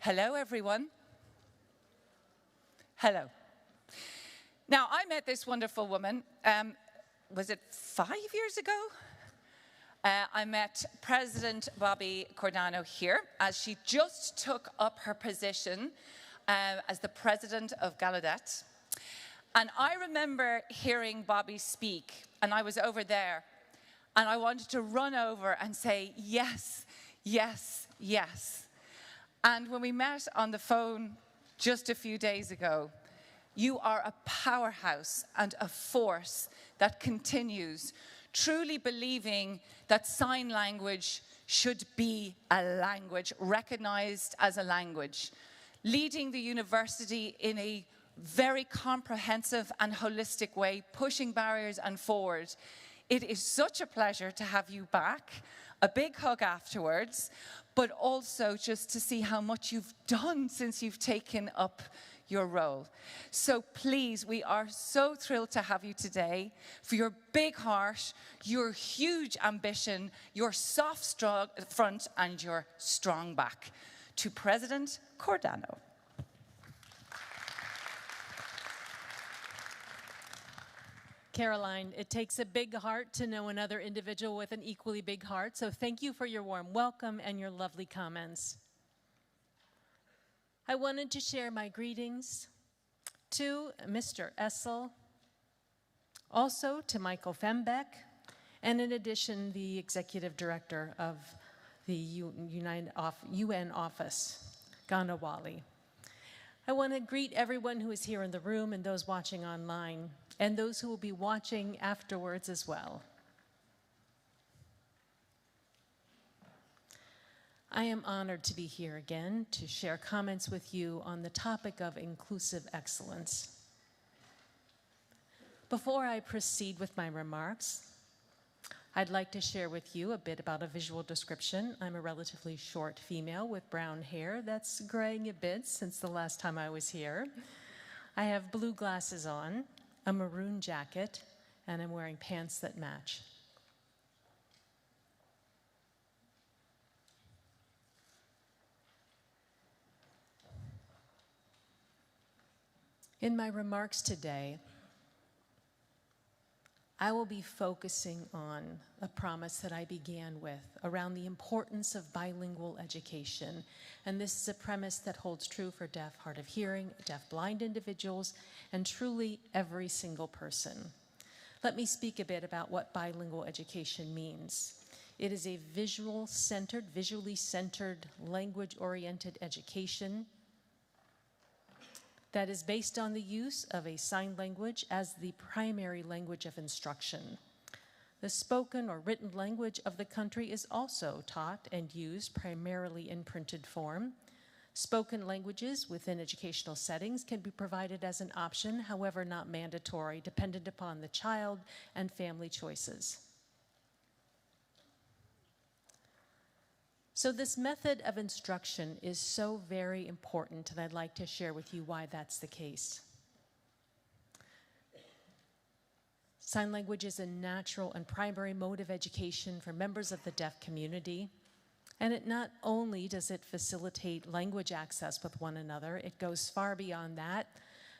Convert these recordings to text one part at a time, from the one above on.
Hello, everyone. Hello. Now, I met this wonderful woman, was it 5 years ago? I met President Bobby Cordano here as she just took up her position as the president of Gallaudet. And I remember hearing Bobby speak, and I was over there, and I wanted to run over and say, yes, yes, yes. And when we met on the phone just a few days ago, you are a powerhouse and a force that continues, truly believing that sign language should be a language, recognized as a language, leading the university in a very comprehensive and holistic way, pushing barriers and forward. It is such a pleasure to have you back. A big hug afterwards, but also just to see how much you've done since you've taken up your role. So please, we are so thrilled to have you today for your big heart, your huge ambition, your soft strong front, and your strong back. To President Cordano. Caroline, it takes a big heart to know another individual with an equally big heart, so thank you for your warm welcome and your lovely comments. I wanted to share my greetings to Mr. Essel, also to Michael Fembeck, and in addition, the Executive Director of the UN Office, Ghana Wali. I want to greet everyone who is here in the room and those watching online, and those who will be watching afterwards as well. I am honored to be here again to share comments with you on the topic of inclusive excellence. Before I proceed with my remarks, I'd like to share with you a bit about a visual description. I'm a relatively short female with brown hair that's graying a bit since the last time I was here. I have blue glasses on, a maroon jacket, and I'm wearing pants that match. In my remarks today, I will be focusing on a promise that I began with around the importance of bilingual education. And this is a premise that holds true for deaf, hard of hearing, deaf-blind individuals, and truly every single person. Let me speak a bit about what bilingual education means. It is a visually centered, language-oriented education that is based on the use of a sign language as the primary language of instruction. The spoken or written language of the country is also taught and used primarily in printed form. Spoken languages within educational settings can be provided as an option, however not mandatory, dependent upon the child and family choices. So this method of instruction is so very important, and I'd like to share with you why that's the case. Sign language is a natural and primary mode of education for members of the deaf community, and it not only does it facilitate language access with one another, it goes far beyond that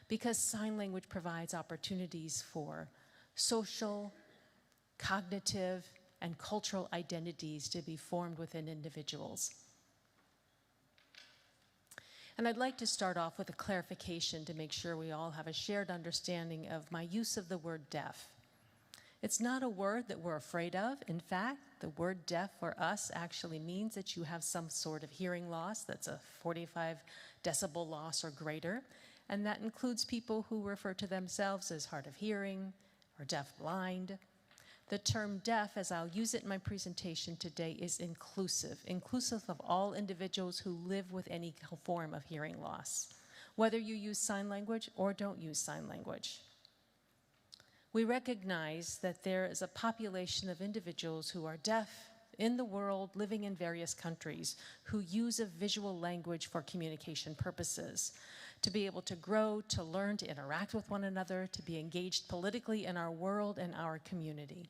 because sign language provides opportunities for social, cognitive, and cultural identities to be formed within individuals. And I'd like to start off with a clarification to make sure we all have a shared understanding of my use of the word deaf. It's not a word that we're afraid of. In fact, the word deaf for us actually means that you have some sort of hearing loss that's a 45 decibel loss or greater, and that includes people who refer to themselves as hard of hearing or deaf-blind. The term deaf, as I'll use it in my presentation today, is inclusive of all individuals who live with any form of hearing loss, whether you use sign language or don't use sign language. We recognize that there is a population of individuals who are deaf in the world, living in various countries, who use a visual language for communication purposes, to be able to grow, to learn, to interact with one another, to be engaged politically in our world and our community.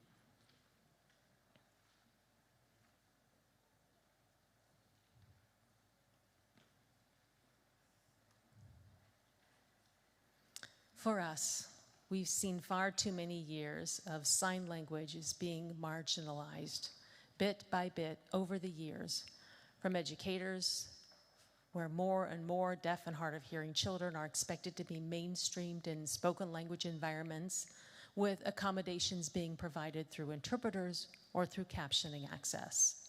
For us, we've seen far too many years of sign language as being marginalized, bit by bit, over the years, from educators, where more and more deaf and hard of hearing children are expected to be mainstreamed in spoken language environments, with accommodations being provided through interpreters or through captioning access.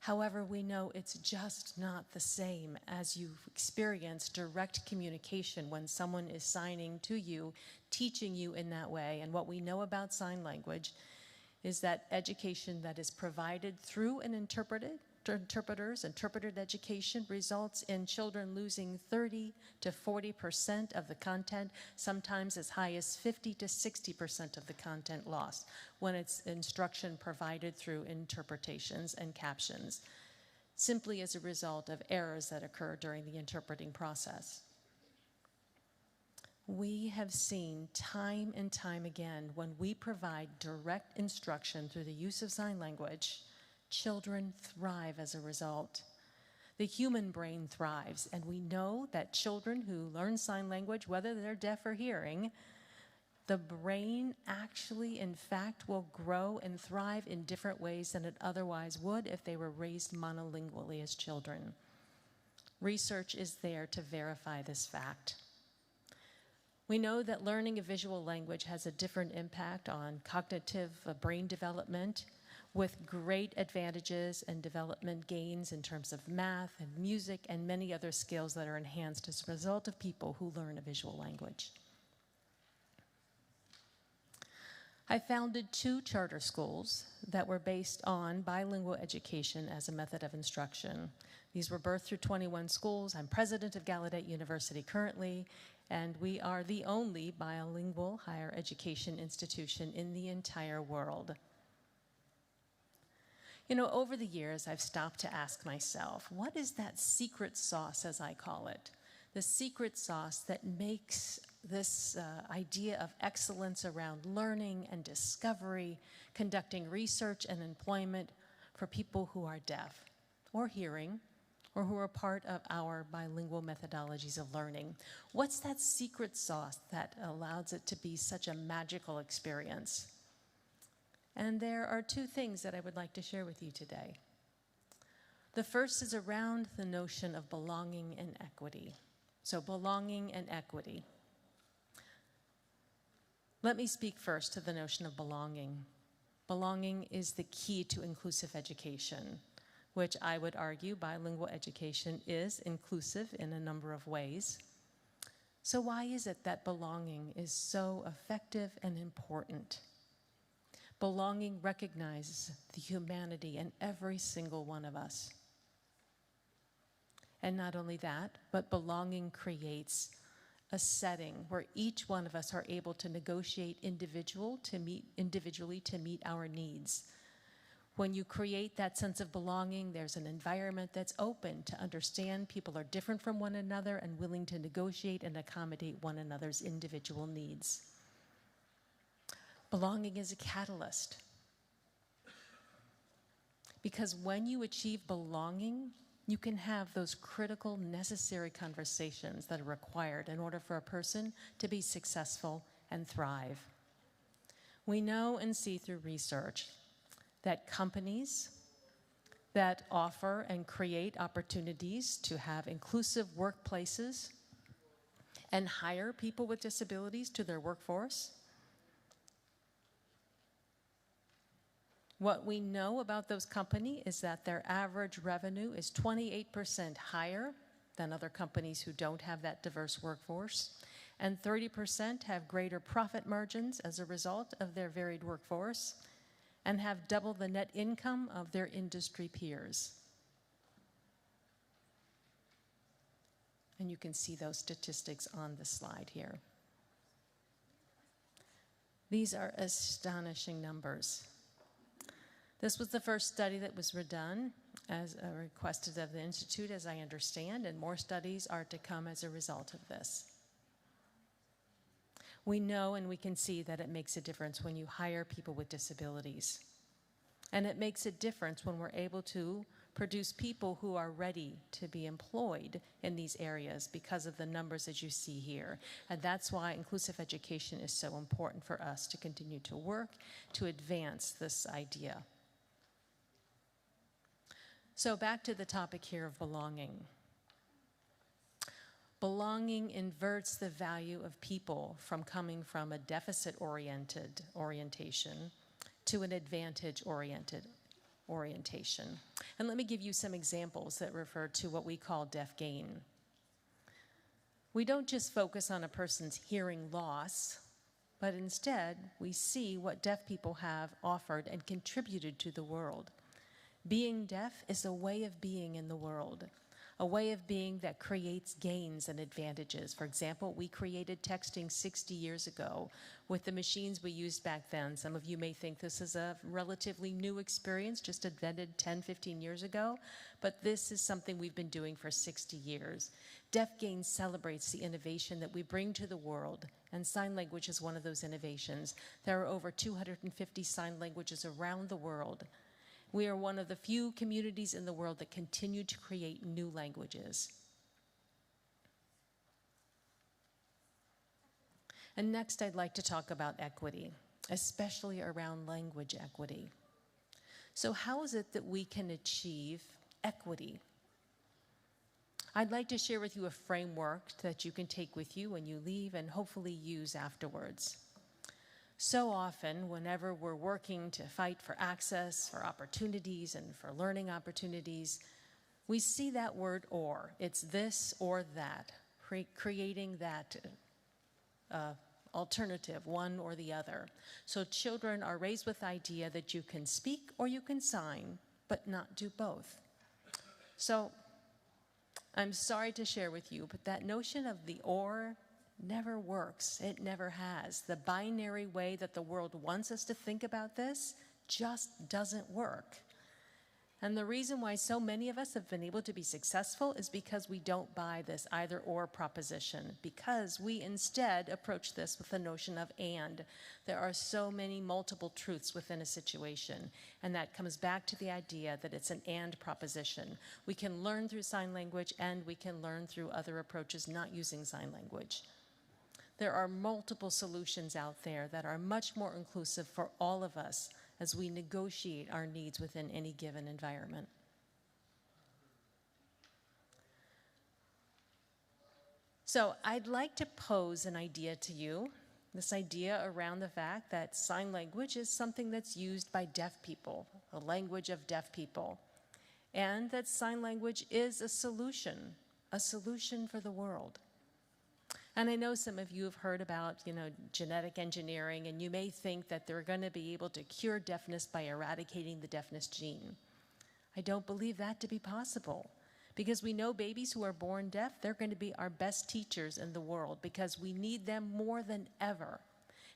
However, we know it's just not the same as you've experienced direct communication when someone is signing to you, teaching you in that way. And what we know about sign language is that education that is provided through an interpreted education results in children losing 30 to 40% of the content, sometimes as high as 50 to 60% of the content lost when it's instruction provided through interpretations and captions, simply as a result of errors that occur during the interpreting process. We have seen time and time again, when we provide direct instruction through the use of sign language, children thrive as a result. The human brain thrives, and we know that children who learn sign language, whether they're deaf or hearing, the brain actually, in fact, will grow and thrive in different ways than it otherwise would if they were raised monolingually as children. Research is there to verify this fact. We know that learning a visual language has a different impact on cognitive brain development, with great advantages and development gains in terms of math and music and many other skills that are enhanced as a result of people who learn a visual language. I founded 2 charter schools that were based on bilingual education as a method of instruction. These were birthed through 21 schools. I'm president of Gallaudet University currently, and we are the only bilingual higher education institution in the entire world. You know, over the years, I've stopped to ask myself, what is that secret sauce, as I call it? The secret sauce that makes this idea of excellence around learning and discovery, conducting research and employment for people who are deaf or hearing, or who are part of our bilingual methodologies of learning. What's that secret sauce that allows it to be such a magical experience? And there are 2 things that I would like to share with you today. The first is around the notion of belonging and equity. So belonging and equity. Let me speak first to the notion of belonging. Belonging is the key to inclusive education, which I would argue bilingual education is inclusive in a number of ways. So why is it that belonging is so effective and important? Belonging recognizes the humanity in every single one of us. And not only that, but belonging creates a setting where each one of us are able to negotiate individually to meet our needs. When you create that sense of belonging, there's an environment that's open to understand people are different from one another and willing to negotiate and accommodate one another's individual needs. Belonging is a catalyst. Because when you achieve belonging, you can have those critical, necessary conversations that are required in order for a person to be successful and thrive. We know and see through research that companies that offer and create opportunities to have inclusive workplaces and hire people with disabilities to their workforce, what we know about those companies is that their average revenue is 28% higher than other companies who don't have that diverse workforce, and 30% have greater profit margins as a result of their varied workforce, and have double the net income of their industry peers. And you can see those statistics on the slide here. These are astonishing numbers. This was the first study that was redone as requested of the Institute, as I understand, and more studies are to come as a result of this. We know and we can see that it makes a difference when you hire people with disabilities. And it makes a difference when we're able to produce people who are ready to be employed in these areas because of the numbers that you see here. And that's why inclusive education is so important for us to continue to work to advance this idea. So back to the topic here of belonging. Belonging inverts the value of people from coming from a deficit-oriented orientation to an advantage-oriented orientation. And let me give you some examples that refer to what we call deaf gain. We don't just focus on a person's hearing loss, but instead we see what deaf people have offered and contributed to the world. Being deaf is a way of being in the world, a way of being that creates gains and advantages. For example, we created texting 60 years ago with the machines we used back then. Some of you may think this is a relatively new experience, just invented 10, 15 years ago, but this is something we've been doing for 60 years. Deaf Gain celebrates the innovation that we bring to the world, and sign language is one of those innovations. There are over 250 sign languages around the world. We are one of the few communities in the world that continue to create new languages. And next, I'd like to talk about equity, especially around language equity. So how is it that we can achieve equity? I'd like to share with you a framework that you can take with you when you leave and hopefully use afterwards. So often, whenever we're working to fight for access, for opportunities, and for learning opportunities, we see that word or. It's this or that, creating that alternative, one or the other. So children are raised with the idea that you can speak or you can sign, but not do both. So I'm sorry to share with you, but that notion of the or never works. It never has. The binary way that the world wants us to think about this just doesn't work. And the reason why so many of us have been able to be successful is because we don't buy this either or proposition, because we instead approach this with the notion of and. There are so many multiple truths within a situation, and that comes back to the idea that it's an and proposition. We can learn through sign language and we can learn through other approaches not using sign language. There are multiple solutions out there that are much more inclusive for all of us as we negotiate our needs within any given environment. So I'd like to pose an idea to you, this idea around the fact that sign language is something that's used by deaf people, a language of deaf people, and that sign language is a solution for the world. And I know some of you have heard about, genetic engineering, and you may think that they're going to be able to cure deafness by eradicating the deafness gene. I don't believe that to be possible, because we know babies who are born deaf, they're going to be our best teachers in the world, because we need them more than ever.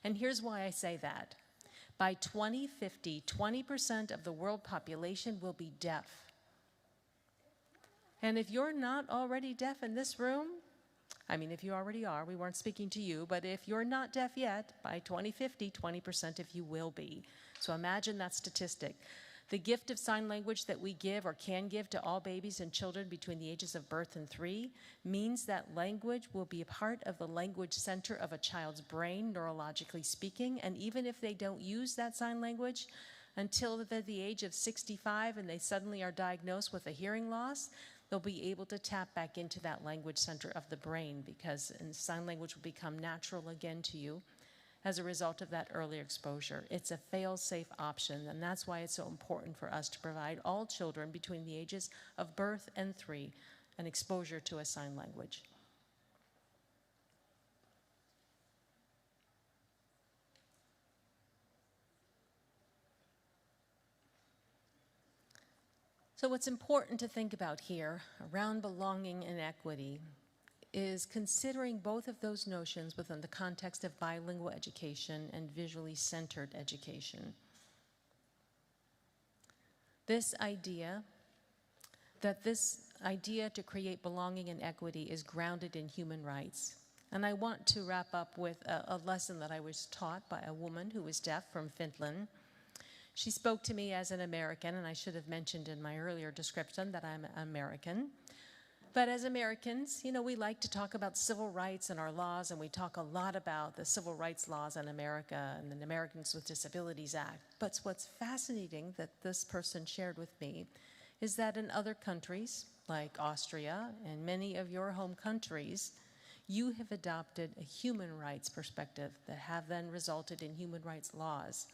And here's why I say that. By 2050, 20% of the world population will be deaf. And if you're not already deaf in this room, if you already are, we weren't speaking to you, but if you're not deaf yet, by 2050, 20% of you will be. So imagine that statistic. The gift of sign language that we give or can give to all babies and children between the ages of birth and 3 means that language will be a part of the language center of a child's brain, neurologically speaking, and even if they don't use that sign language until they're the age of 65 and they suddenly are diagnosed with a hearing loss, they'll be able to tap back into that language center of the brain, because sign language will become natural again to you as a result of that early exposure. It's a fail-safe option, and that's why it's so important for us to provide all children between the ages of birth and 3 an exposure to a sign language. So what's important to think about here around belonging and equity is considering both of those notions within the context of bilingual education and visually centered education. This idea to create belonging and equity is grounded in human rights. And I want to wrap up with a lesson that I was taught by a woman who was deaf from Finland. She spoke to me as an American, and I should have mentioned in my earlier description that I'm American. But as Americans, you know, we like to talk about civil rights and our laws, and we talk a lot about the civil rights laws in America and the Americans with Disabilities Act. But what's fascinating that this person shared with me is that in other countries, like Austria and many of your home countries, you have adopted a human rights perspective that have then resulted in human rights laws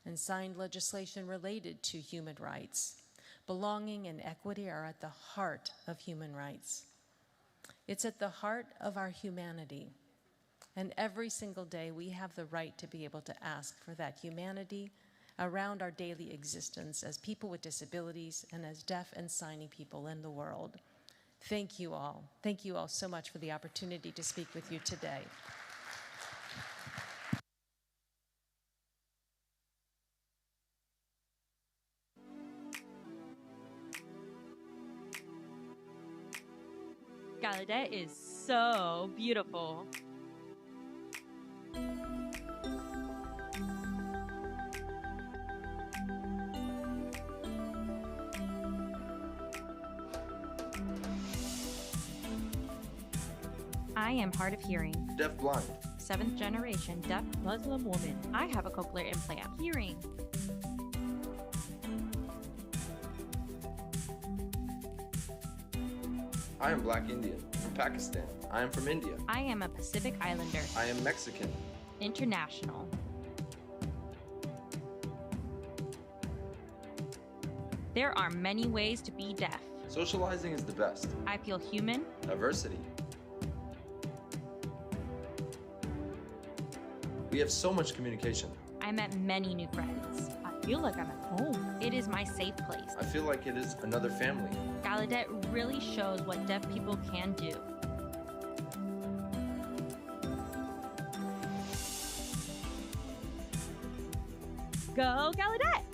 and signed legislation related to human rights. Belonging and equity are at the heart of human rights. It's at the heart of our humanity. And every single day we have the right to be able to ask for that humanity around our daily existence as people with disabilities and as deaf and signing people in the world. Thank you all. Thank you all so much for the opportunity to speak with you today. Gallaudet is so beautiful. I am hard of hearing. Deaf-blind. 7th generation deaf Muslim woman. I have a cochlear implant. Hearing. I am Black Indian from Pakistan. I am from India. I am a Pacific Islander. I am Mexican. International. There are many ways to be deaf. Socializing is the best. I feel human. Diversity. We have so much communication. I met many new friends. I feel like I'm at home. It is my safe place. I feel like it is another family. Gallaudet really shows what deaf people can do. Go Gallaudet!